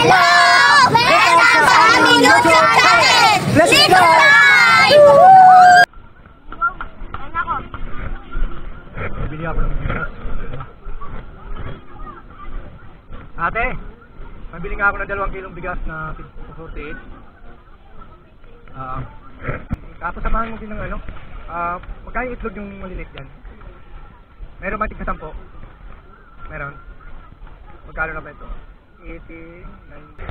Hello! Welcome sa aming YouTube channel! Please subscribe! Bibili ako ng bigas. Ate, pabili nga ako ng 2 kilong bigas na 48. Tapos samahan mo din ng ano, magkaya itlog yung maliliit yan. Meron ba tig-10? Meron. Magkano na ba ito? 80, 90.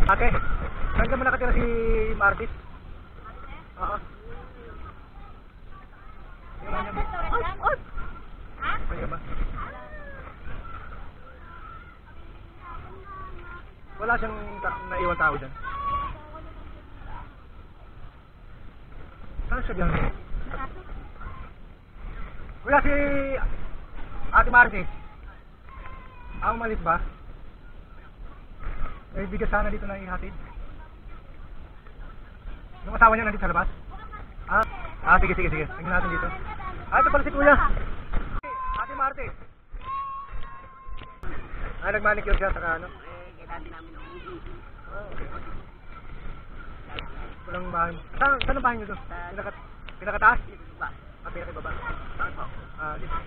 Ate, saan ka ba nakatira si Martis? Oo. Saan ka ba? Wala siyang naiwan tao dyan. Saan siya biyahe? Wala si Ate Martis. Umalis ba? May bigas sana dito na ihatid. Yung asawa niya nandito sa labas? Sige. Tingnan natin dito. Ito pala si Kuya. Ate Marte. Nagmanicure siya saka ano? Kailangan namin ng ubi. Walang bahay. Saan ang bahay niyo doon? Pinakataas? Pinakibaba. Dito.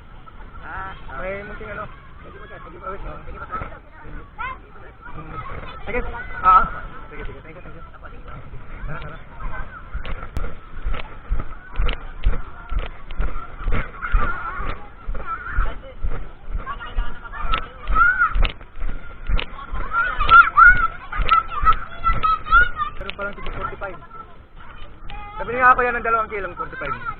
May munting ano? Sige po. Sige. Thank you. Tara. Meron palang 45. Sabi niya ako yan ng 2 kilong 45.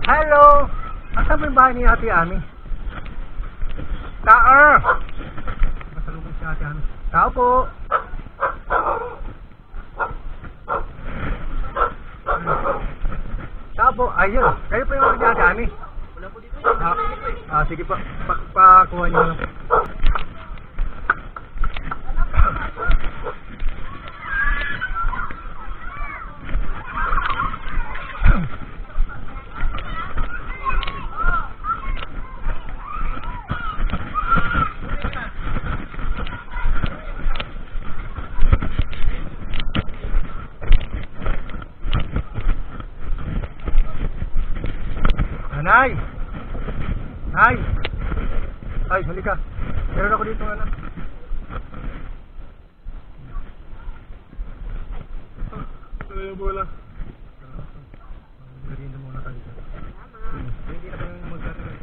Hello! Asan mo yung bahay ni Ate Ami? Masalubong si Ate Ami. Tao po! Tao po! Ayun! Kayo po yung ni Ate Ami? Wala po dito. Sige po. Pakuha niyo lang. Nay! Ay, halika. Meron ako dito ano. Bola. Merienda muna tayo. Hindi na ba yung magkakaroon?